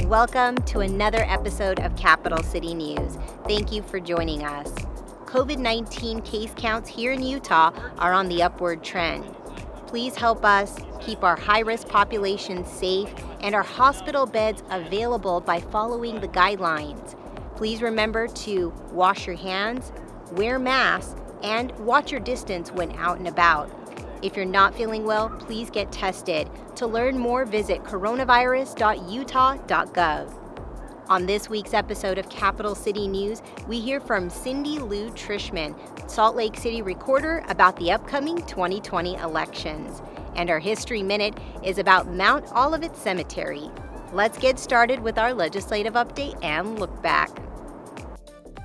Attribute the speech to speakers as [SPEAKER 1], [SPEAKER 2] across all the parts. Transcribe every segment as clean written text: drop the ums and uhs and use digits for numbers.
[SPEAKER 1] Welcome to another episode of Capital City News. Thank you for joining us. COVID-19 case counts here in Utah are on the upward trend. Please help us keep our high-risk population safe and our hospital beds available by following the guidelines. Please remember to wash your hands, wear masks, and watch your distance when out and about. If you're not feeling well, please get tested. To learn more, visit coronavirus.utah.gov. On this week's episode of Capital City News, we hear from Lou Trishman, Salt Lake City recorder, about the upcoming 2020 elections. And our History Minute is about Mount Olivet Cemetery. Let's get started with our legislative update and look back.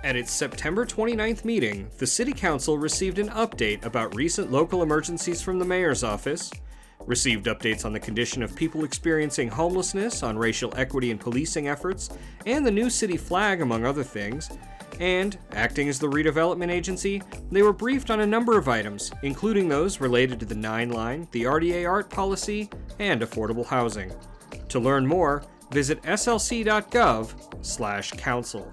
[SPEAKER 2] At its September 29th meeting, the City Council received an update about recent local emergencies from the Mayor's office, received updates on the condition of people experiencing homelessness, on racial equity and policing efforts, and the new city flag, among other things, and, acting as the redevelopment agency, they were briefed on a number of items, including those related to the 9 Line, the RDA art policy, and affordable housing. To learn more, visit slc.gov/council.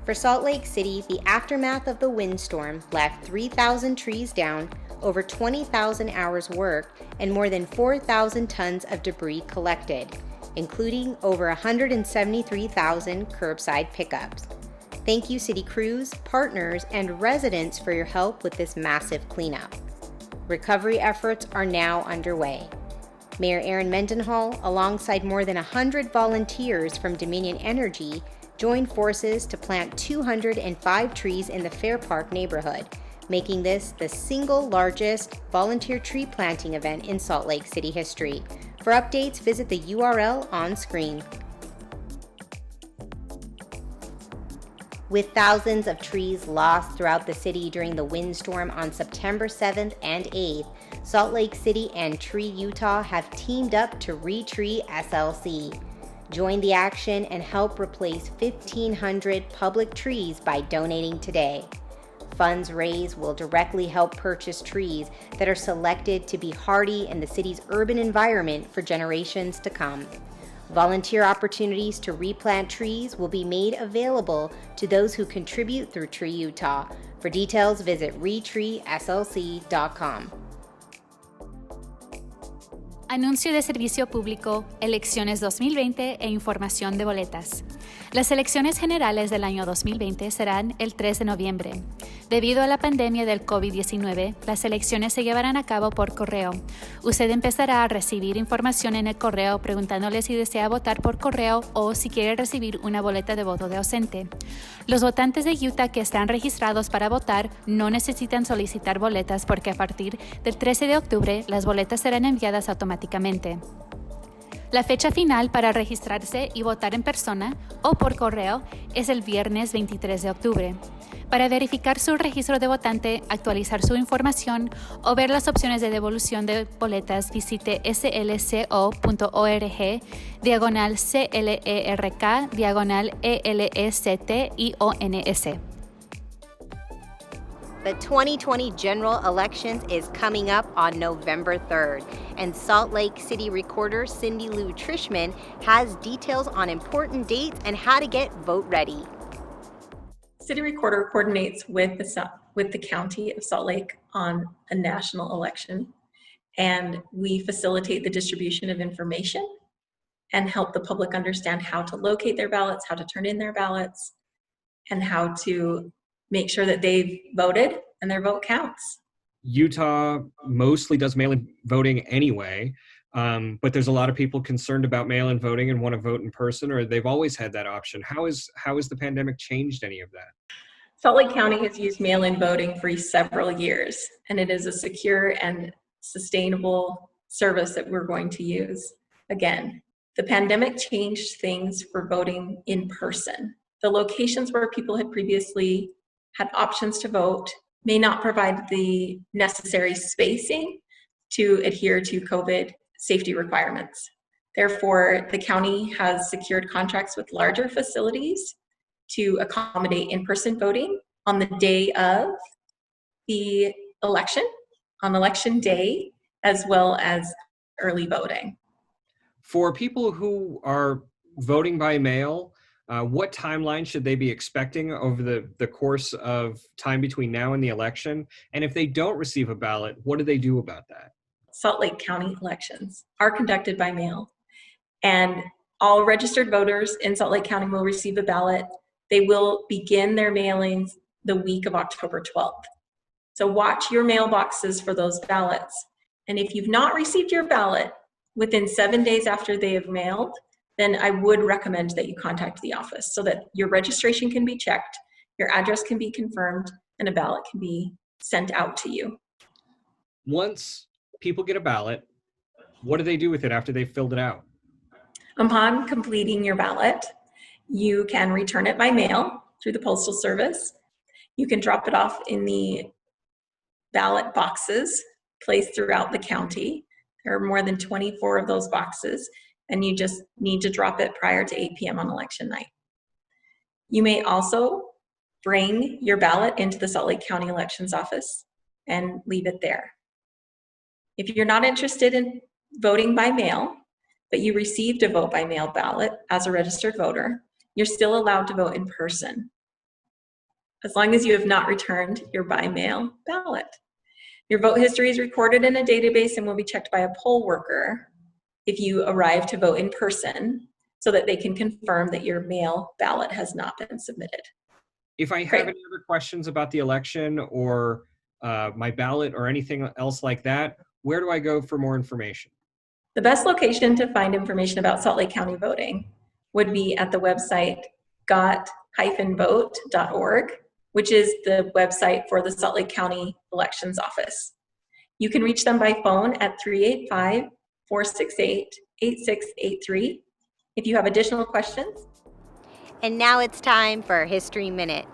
[SPEAKER 1] For Salt Lake City, the aftermath of the windstorm left 3,000 trees down, over 20,000 hours worked, and more than 4,000 tons of debris collected, including over 173,000 curbside pickups. Thank you, city crews, partners, and residents for your help with this massive cleanup. Recovery efforts are now underway. Mayor Aaron Mendenhall, alongside more than 100 volunteers from Dominion Energy, joined forces to plant 205 trees in the Fair Park neighborhood, making this the single largest volunteer tree planting event in Salt Lake City history. For updates, visit the URL on screen. With thousands of trees lost throughout the city during the windstorm on September 7th and 8th, Salt Lake City and Tree Utah have teamed up to re-tree SLC. Join the action and help replace 1,500 public trees by donating today. Funds raised will directly help purchase trees that are selected to be hardy in the city's urban environment for generations to come. Volunteer opportunities to replant trees will be made available to those who contribute through Tree Utah. For details, visit retreeslc.com.
[SPEAKER 3] Anuncio de servicio público, elecciones 2020 e información de boletas. Las elecciones generales del año 2020 serán el 3 de noviembre. Debido a la pandemia del COVID-19, las elecciones se llevarán a cabo por correo. Usted empezará a recibir información en el correo preguntándole si desea votar por correo o si quiere recibir una boleta de voto de ausente. Los votantes de Utah que están registrados para votar no necesitan solicitar boletas porque a partir del 13 de octubre las boletas serán enviadas automáticamente. La fecha final para registrarse y votar en persona o por correo es el viernes 23 de octubre. Para verificar su registro de votante, actualizar su información o ver las opciones de devolución de boletas, visite slco.org/CLERK/ELESTIONS.
[SPEAKER 1] The 2020 general elections is coming up on November 3rd, and Salt Lake City recorder Lou Trishman has details on important dates and how to get vote ready.
[SPEAKER 4] City recorder coordinates with the County of Salt Lake on a national election, and we facilitate the distribution of information and help the public understand how to locate their ballots, how to turn in their ballots, and how to make sure that they've voted and their vote counts.
[SPEAKER 2] Utah mostly does mail-in voting anyway, but there's a lot of people concerned about mail-in voting and want to vote in person, or they've always had that option. How has the pandemic changed any of that?
[SPEAKER 4] Salt Lake County has used mail-in voting for several years, and it is a secure and sustainable service that we're going to use. Again, the pandemic changed things for voting in person. The locations where people had previously had options to vote may not provide the necessary spacing to adhere to COVID safety requirements. Therefore, the county has secured contracts with larger facilities to accommodate in-person voting on the day of the election, on election day, as well as early voting.
[SPEAKER 2] For people who are voting by mail, what timeline should they be expecting over the course of time between now and the election? And if they don't receive a ballot, what do they do about that?
[SPEAKER 4] Salt Lake County elections are conducted by mail, and all registered voters in Salt Lake County will receive a ballot. They will begin their mailings the week of October 12th. So watch your mailboxes for those ballots. And if you've not received your ballot within 7 days after they have mailed, then I would recommend that you contact the office so that your registration can be checked, your address can be confirmed, and a ballot can be sent out to you.
[SPEAKER 2] Once people get a ballot, what do they do with it after they've filled it out?
[SPEAKER 4] Upon completing your ballot, you can return it by mail through the Postal Service. You can drop it off in the ballot boxes placed throughout the county. There are more than 24 of those boxes, and you just need to drop it prior to 8 p.m. on election night. You may also bring your ballot into the Salt Lake County Elections Office and leave it there. If you're not interested in voting by mail, but you received a vote by mail ballot as a registered voter, you're still allowed to vote in person, as long as you have not returned your by mail ballot. Your vote history is recorded in a database and will be checked by a poll worker if you arrive to vote in person, so that they can confirm that your mail ballot has not been submitted.
[SPEAKER 2] If I have any other questions about the election or my ballot or anything else like that, where do I go for more information?
[SPEAKER 4] The best location to find information about Salt Lake County voting would be at the website got-vote.org, which is the website for the Salt Lake County Elections Office. You can reach them by phone at 385-468-8683 if you have additional questions.
[SPEAKER 1] And now it's time for History Minute.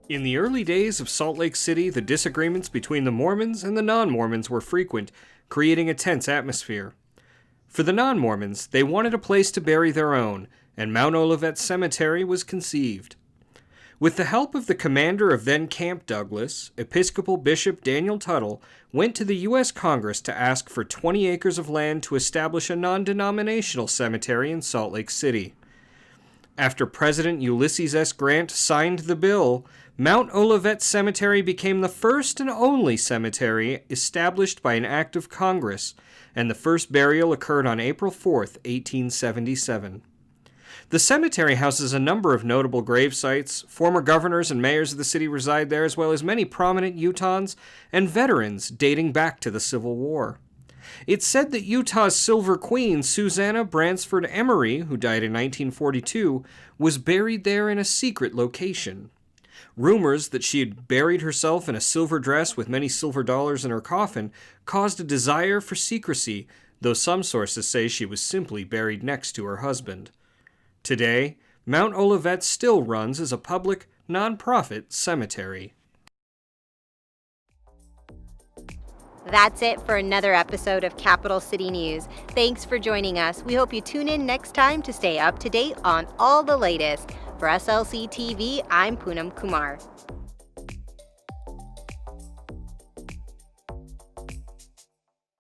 [SPEAKER 2] In the early days of Salt Lake City, the disagreements between the Mormons and the non-Mormons were frequent, creating a tense atmosphere. For the non-Mormons, they wanted a place to bury their own, and Mount Olivet Cemetery was conceived. With the help of the commander of then Camp Douglas, Episcopal Bishop Daniel Tuttle went to the U.S. Congress to ask for 20 acres of land to establish a non-denominational cemetery in Salt Lake City. After President Ulysses S. Grant signed the bill, Mount Olivet Cemetery became the first and only cemetery established by an act of Congress, and the first burial occurred on April 4, 1877. The cemetery houses a number of notable grave sites. Former governors and mayors of the city reside there, as well as many prominent Utahns and veterans dating back to the Civil War. It's said that Utah's Silver Queen, Susanna Bransford Emery, who died in 1942, was buried there in a secret location. Rumors that she had buried herself in a silver dress with many silver dollars in her coffin caused a desire for secrecy, though some sources say she was simply buried next to her husband. Today, Mount Olivet still runs as a public, non-profit cemetery.
[SPEAKER 1] That's it for another episode of Capital City News. Thanks for joining us. We hope you tune in next time to stay up to date on all the latest. For SLC TV, I'm Poonam Kumar.